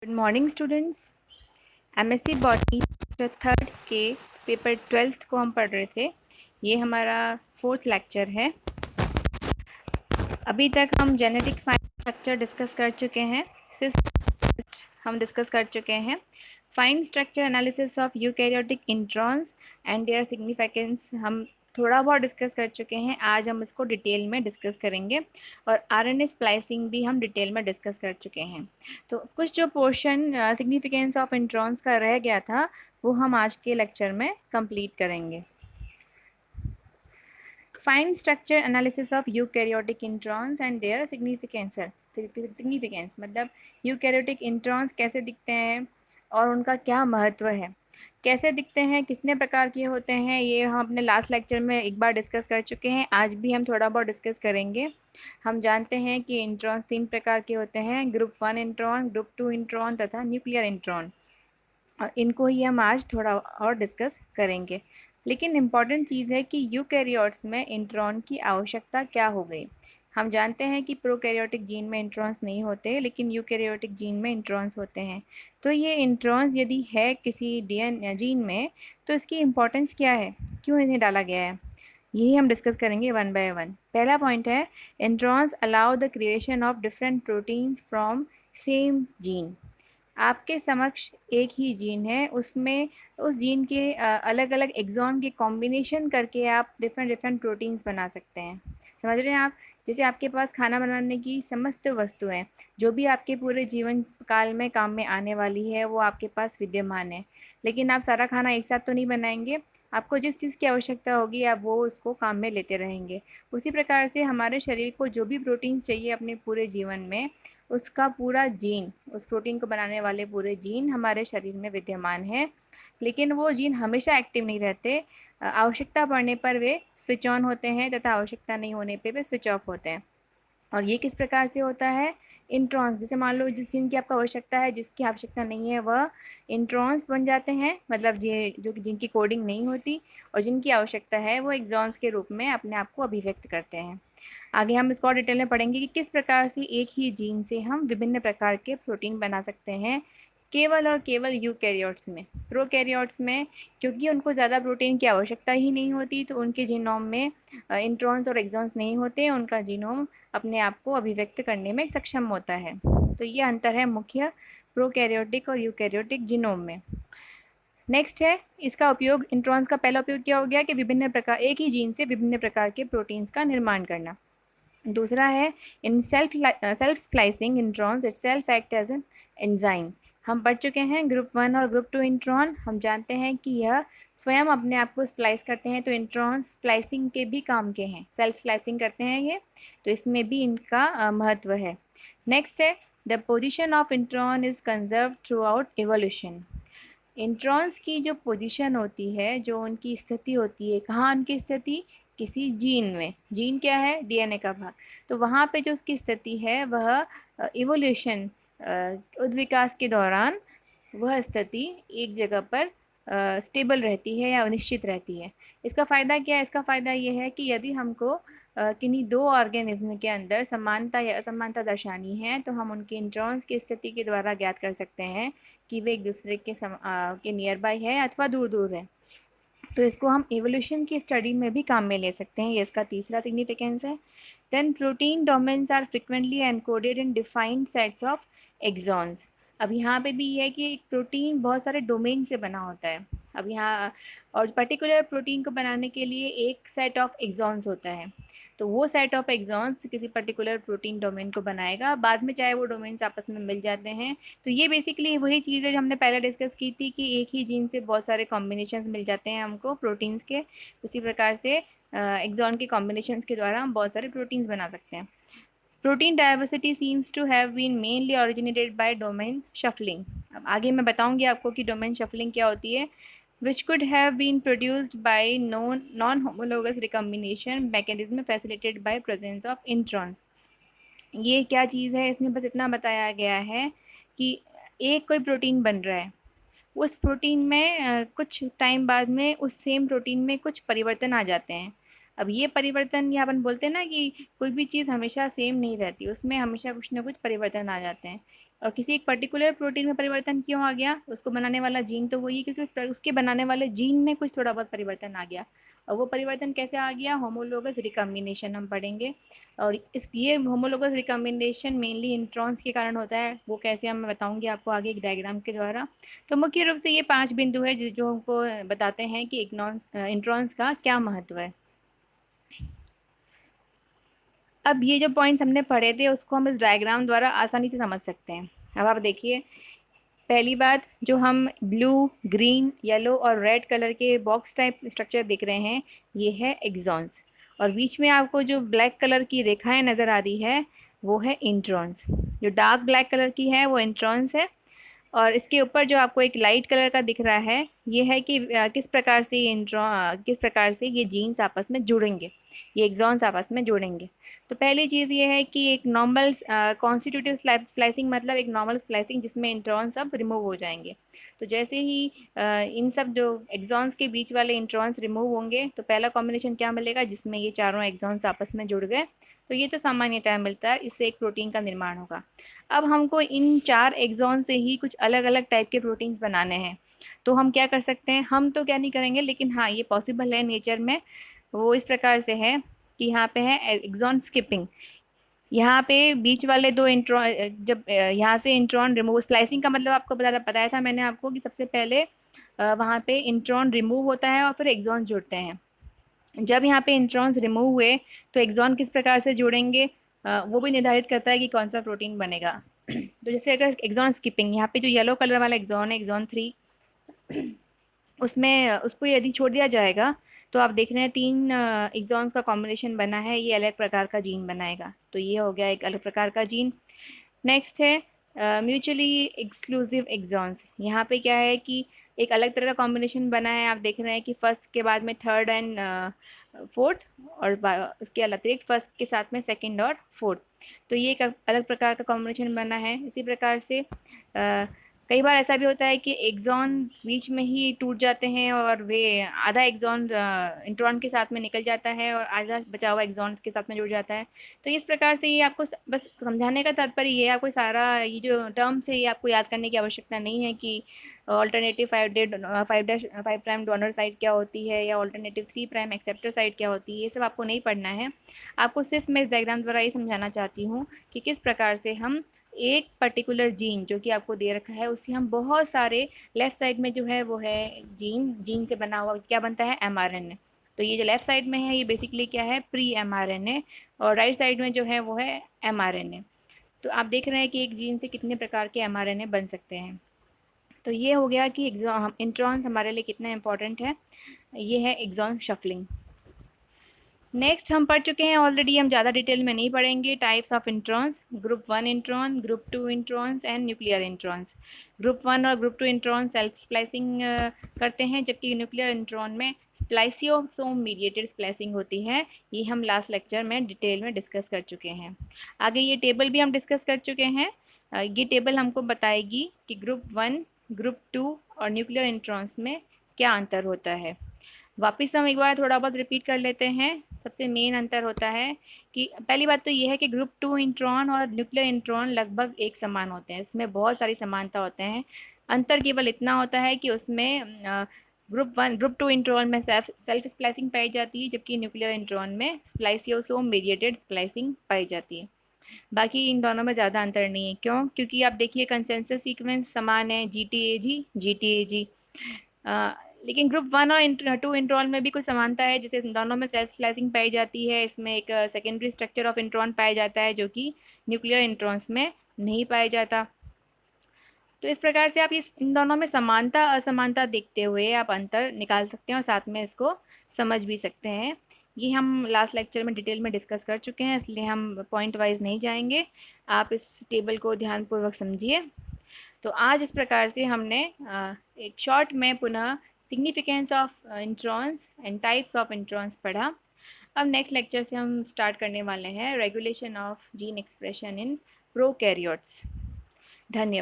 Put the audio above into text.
Good morning students. MSc botany third के paper 12th को हम पढ़ रहे थे। ये हमारा 4th लेक्चर है। अभी तक हम जेनेटिक स्ट्रक्चर डिस्कस कर चुके हैं। सिस्ट हम डिस्कस कर चुके हैं। Fine structure analysis of eukaryotic introns and their significance हम थोड़ा बहुत डिस्कस कर चुके हैं। आज हम इसको डिटेल में डिस्कस करेंगे और आरएनए स्प्लाइसिंग भी हम डिटेल में डिस्कस कर चुके हैं। तो कुछ जो पोर्शन सिग्निफिकेंस ऑफ इंट्रॉन्स का रह गया था वो हम आज के लेक्चर में कंप्लीट करेंगे। Fine structure analysis of eukaryotic introns and their significance. Significance मतलब यूकैरियोटिक इंट्रॉन्स कैसे दिखते हैं और उनका क्या महत्व है, कैसे दिखते हैं, कितने प्रकार के होते हैं, ये हम अपने लास्ट लेक्चर में एक बार डिस्कस कर चुके हैं। आज भी हम थोड़ा बहुत डिस्कस करेंगे। हम जानते हैं कि इंट्रॉन्स 3 प्रकार के होते हैं, ग्रुप 1 इंट्रॉन, ग्रुप 2 इंट्रॉन तथा न्यूक्लियर इंट्रॉन, और इनको ही हम आज थोड़ा और डिस्कस करेंगे। लेकिन इम्पॉर्टेंट चीज़ है कि यूकैरियोट्स में इंट्रॉन की आवश्यकता क्या हो गई। हम जानते हैं कि प्रोकैरियोटिक जीन में इंट्रॉन्स नहीं होते, लेकिन यूकैरियोटिक जीन में इंट्रॉन्स होते हैं। तो ये इंट्रॉन्स यदि है किसी डीएन जीन में तो इसकी इम्पॉर्टेंस क्या है, क्यों इन्हें डाला गया है, यही हम डिस्कस करेंगे वन बाय वन। पहला पॉइंट है introns allow the creation of different proteins from same gene. आपके समक्ष एक ही जीन है, उसमें उस जीन के अलग अलग एक्सॉन के कॉम्बिनेशन करके आप डिफरेंट डिफरेंट प्रोटीन्स बना सकते हैं। समझ रहे हैं आप? जैसे आपके पास खाना बनाने की समस्त वस्तुएं जो भी आपके पूरे जीवन काल में काम में आने वाली है वो आपके पास विद्यमान है, लेकिन आप सारा खाना एक साथ तो नहीं बनाएंगे। आपको जिस चीज़ की आवश्यकता होगी आप वो उसको काम में लेते रहेंगे। उसी प्रकार से हमारे शरीर को जो भी प्रोटीन चाहिए अपने पूरे जीवन में, उसका पूरा जीन, उस प्रोटीन को बनाने वाले पूरे जीन हमारे शरीर में विद्यमान है, लेकिन वो जीन हमेशा एक्टिव नहीं रहते। आवश्यकता पड़ने पर वे स्विच ऑन होते हैं तथा आवश्यकता नहीं होने पे वे स्विच ऑफ होते हैं। और ये किस प्रकार से होता है? इंट्रॉन्स, जैसे मान लो जिस जीन की आपको आवश्यकता है, जिसकी आवश्यकता नहीं है, वह इंट्रॉन्स बन जाते हैं, मतलब ये जो जिनकी कोडिंग नहीं होती, और जिनकी आवश्यकता है वो एक्सॉन्स के रूप में अपने आप को अभिव्यक्त करते हैं। आगे हम इसको और डिटेल में पढ़ेंगे कि किस प्रकार से एक ही जीन से हम विभिन्न प्रकार के प्रोटीन बना सकते हैं, केवल और केवल यूकैरियोट्स में। प्रोकैरियोट्स में क्योंकि उनको ज़्यादा प्रोटीन की आवश्यकता ही नहीं होती, तो उनके जीनोम में इंट्रॉन्स और एक्सॉन्स नहीं होते, उनका जीनोम अपने आप को अभिव्यक्त करने में सक्षम होता है। तो ये अंतर है मुख्य प्रोकैरियोटिक और यूकैरियोटिक जीनोम में। नेक्स्ट है इसका उपयोग। इंट्रॉन्स का पहला उपयोग क्या हो गया कि विभिन्न प्रकार, एक ही जीन से विभिन्न प्रकार के प्रोटीन्स का निर्माण करना। दूसरा है in self splicing introns itself act as an enzyme. हम पढ़ चुके हैं ग्रुप 1 और ग्रुप 2 इंट्रॉन। हम जानते हैं कि यह स्वयं अपने आप को स्प्लाइस करते हैं, तो इंट्रॉन्स स्प्लाइसिंग के भी काम के हैं, सेल्फ स्प्लाइसिंग करते हैं ये, तो इसमें भी इनका महत्व है। नेक्स्ट है the position of intron is conserve through out evolution. Introns की जो पोजीशन होती है, जो उनकी स्थिति होती है, कहाँ उनकी स्थिति? किसी जीन में। जीन क्या है? डीएनए का भाग। तो वहाँ पे जो उसकी स्थिति है वह इवोल्यूशन, उद्विकास के दौरान वह स्थिति एक जगह पर स्टेबल रहती है या निश्चित रहती है। इसका फ़ायदा क्या है? इसका फ़ायदा ये है कि यदि हमको किन्हीं दो ऑर्गेनिज्म के अंदर समानता या असमानता दर्शानी है तो हम उनके इंट्रॉन्स की स्थिति के द्वारा ज्ञात कर सकते हैं कि वे एक दूसरे के नियर बाई है अथवा दूर दूर है। तो इसको हम एवोल्यूशन की स्टडी में भी काम में ले सकते हैं। ये इसका तीसरा सिग्निफिकेंस है। Then protein domains are frequently encoded in defined sets of exons. अब यहाँ पे भी ये है कि एक प्रोटीन बहुत सारे डोमेन से बना होता है। अब यहाँ और पर्टिकुलर प्रोटीन को बनाने के लिए एक सेट ऑफ एक्सॉन्स होता है, तो वो सेट ऑफ एक्सॉन्स किसी पर्टिकुलर प्रोटीन डोमेन को बनाएगा, बाद में चाहे वो डोमेन्स आपस में मिल जाते हैं। तो ये बेसिकली वही चीज़ है जो हमने पहले डिस्कस की थी कि एक ही जीन से बहुत सारे कॉम्बिनेशंस मिल जाते हैं हमको प्रोटीन्स के। उसी प्रकार से एक्सॉन के कॉम्बिनेशंस के द्वारा हम बहुत सारे प्रोटीन्स बना सकते हैं। Protein diversity seems to have been mainly originated by domain shuffling. अब आगे मैं बताऊंगी आपको कि डोमेन शफलिंग क्या होती है। which could have been produced by non-homologous recombination mechanism facilitated by presence of introns। ये क्या चीज़ है? इसमें बस इतना बताया गया है कि एक कोई प्रोटीन बन रहा है, उस प्रोटीन में कुछ टाइम बाद में उस सेम प्रोटीन में कुछ परिवर्तन आ जाते हैं। अब ये परिवर्तन, या अपन बोलते हैं ना कि कोई भी चीज़ हमेशा सेम नहीं रहती, उसमें हमेशा कुछ ना कुछ परिवर्तन आ जाते हैं। और किसी एक पर्टिकुलर प्रोटीन में परिवर्तन क्यों आ गया, उसको बनाने वाला जीन तो वही है, क्योंकि उसके बनाने वाले जीन में कुछ थोड़ा बहुत परिवर्तन आ गया। और वो परिवर्तन कैसे आ गया, होमोलोगस रिकम्बिनेशन हम पढ़ेंगे। और ये होमोलोगस रिकम्बिनेशन मेनली इंट्रॉन्स के कारण होता है। वो कैसे हम बताऊंगी आपको आगे एक डायग्राम के द्वारा। तो मुख्य रूप से ये 5 बिंदु है जो हमको बताते हैं कि इंट्रॉन्स का क्या महत्व है। अब ये जो पॉइंट्स हमने पढ़े थे उसको हम इस डायग्राम द्वारा आसानी से समझ सकते हैं। अब आप देखिए, पहली बात, जो हम ब्लू, ग्रीन, येलो और रेड कलर के बॉक्स टाइप स्ट्रक्चर दिख रहे हैं, ये है एक्सॉन्स। और बीच में आपको जो ब्लैक कलर की रेखाएं नज़र आ रही है वो है इंट्रॉन्स। जो डार्क ब्लैक कलर की है वो इंट्रॉन्स है। और इसके ऊपर जो आपको एक लाइट कलर का दिख रहा है ये है कि किस प्रकार से किस प्रकार से ये जीन्स आपस में जुड़ेंगे, ये एक्सॉन्स आपस में जुड़ेंगे। तो पहली चीज़ ये है कि एक नॉर्मल कॉन्स्टिट्यूटिव स्लाइसिंग, मतलब एक नॉर्मल स्लाइसिंग जिसमें इंट्रॉन सब रिमूव हो जाएंगे। तो जैसे ही इन सब जो एक्सॉन्स के बीच वाले इंट्रॉन्स रिमूव होंगे तो पहला कॉम्बिनेशन क्या मिलेगा, जिसमें ये चारों एक्सॉन्स आपस में जुड़ गए। तो ये तो सामान्यतः मिलता है, इससे एक प्रोटीन का निर्माण होगा। अब हमको इन 4 एक्सॉन से ही कुछ अलग अलग टाइप के प्रोटीन्स बनाने हैं। तो हम क्या कर सकते हैं, हम तो क्या नहीं करेंगे, लेकिन हाँ ये पॉसिबल है नेचर में। वो इस प्रकार से है कि यहाँ पे है एक्सॉन स्किपिंग। यहाँ पे बीच वाले 2 इंट्रॉन, जब यहाँ से इंट्रॉन रिमूव, स्प्लाइसिंग का मतलब आपको बताया था मैंने आपको कि सबसे पहले वहाँ पे इंट्रॉन रिमूव होता है और फिर एक्सॉन जुड़ते हैं। जब यहाँ पे इंट्रॉन्स रिमूव हुए तो एक्सॉन किस प्रकार से जुड़ेंगे वो भी निर्धारित करता है कि कौन सा प्रोटीन बनेगा। तो जैसे अगर एक्सॉन स्किपिंग, यहाँ पे जो येलो कलर वाला एक्सॉन है, एक्सॉन 3, उसमें उसको यदि छोड़ दिया जाएगा तो आप देख रहे हैं 3 एक्सॉन्स का कॉम्बिनेशन बना है, ये अलग प्रकार का जीन बनाएगा। तो ये हो गया एक अलग प्रकार का जीन। नेक्स्ट है म्यूचुअली एक्सक्लूसिव एक्सॉन्स। यहाँ पे क्या है कि एक अलग तरह का कॉम्बिनेशन बना है। आप देख रहे हैं कि फर्स्ट के बाद में थर्ड एंड फोर्थ, और उसके अतिरिक्त फर्स्ट के साथ में सेकंड और फोर्थ। तो ये एक अलग प्रकार का कॉम्बिनेशन बना है। इसी प्रकार से कई बार ऐसा भी होता है कि एक्सॉन बीच में ही टूट जाते हैं और वे आधा एक्सॉन इंट्रॉन के साथ में निकल जाता है और आधा बचा हुआ एक्सॉन के साथ में जुड़ जाता है। तो इस प्रकार से ये आपको बस समझाने का तात्पर्य ये है, आपको सारा ये जो टर्म्स है ये आपको याद करने की आवश्यकता नहीं है कि ऑल्टरनेटिव 5' प्राइम डोनर साइड क्या होती है या ऑल्टरनेटिव 3' प्राइम एक्सेप्टर साइड क्या होती है। ये सब आपको नहीं पढ़ना है। आपको सिर्फ मैं इस डायग्राम द्वारा ये समझाना चाहती हूँ कि किस प्रकार से हम एक पर्टिकुलर जीन जो कि आपको दे रखा है उसी हम बहुत सारे, लेफ्ट साइड में जो है वो है जीन से बना हुआ क्या बनता है, mRNA। तो ये जो लेफ्ट साइड में है ये बेसिकली क्या है, प्री mRNA, और राइट साइड में जो है वो है mRNA। तो आप देख रहे हैं कि एक जीन से कितने प्रकार के mRNA बन सकते हैं। तो ये हो गया कि इंट्रॉन्स हमारे लिए कितना इंपॉर्टेंट है। ये है एक्सॉन शफलिंग। नेक्स्ट हम पढ़ चुके हैं ऑलरेडी, हम ज़्यादा डिटेल में नहीं पढ़ेंगे। Types of introns, group 1 intron, group 2 introns and nuclear introns. Group 1 और ग्रुप 2 इंट्रॉन सेल्फ स्प्लाइसिंग करते हैं, जबकि न्यूक्लियर इंट्रॉन में स्प्लाइसियोसोम मीडिएटेड स्प्लाइसिंग होती है। ये हम लास्ट लेक्चर में डिटेल में डिस्कस कर चुके हैं। आगे ये टेबल भी हम डिस्कस कर चुके हैं। ये टेबल हमको बताएगी कि ग्रुप 1, ग्रुप 2 और न्यूक्लियर इंट्रॉन्स में क्या अंतर होता है। वापस हम एक बार थोड़ा बहुत रिपीट कर लेते हैं। सबसे मेन अंतर होता है कि पहली बात तो ये है कि ग्रुप 2 इंट्रॉन और न्यूक्लियर इंट्रॉन लगभग एक समान होते हैं, उसमें बहुत सारी समानता होते हैं। अंतर केवल इतना होता है कि उसमें ग्रुप 2 इंट्रॉन में सेल्फ स्प्लाइसिंग पाई जाती है, जबकि न्यूक्लियर इंट्रॉन में स्प्लाइसियोसोम मीडिएटेड स्प्लाइसिंग पाई जाती है। बाकी इन दोनों में ज़्यादा अंतर नहीं है। क्यों? क्योंकि आप देखिए कंसेंसस सीक्वेंस समान है, GTAG। लेकिन ग्रुप 1 और 2 इंट्रॉन में भी कुछ समानता है, जैसे दोनों में सेल्फ स्लाइसिंग पाई जाती है। इसमें एक सेकेंडरी स्ट्रक्चर ऑफ इंट्रॉन पाया जाता है जो कि न्यूक्लियर इंट्रॉन्स में नहीं पाया जाता। तो इस प्रकार से आप इन दोनों में समानता असमानता देखते हुए आप अंतर निकाल सकते हैं और साथ में इसको समझ भी सकते हैं। ये हम लास्ट लेक्चर में डिटेल में डिस्कस कर चुके हैं, इसलिए हम पॉइंट वाइज नहीं जाएंगे। आप इस टेबल को ध्यानपूर्वक समझिए। तो आज इस प्रकार से हमने एक शॉर्ट में पुनः significance of introns and types of introns पढ़ा। अब नेक्स्ट लेक्चर से हम स्टार्ट करने वाले हैं regulation of gene expression in prokaryotes. धन्यवाद।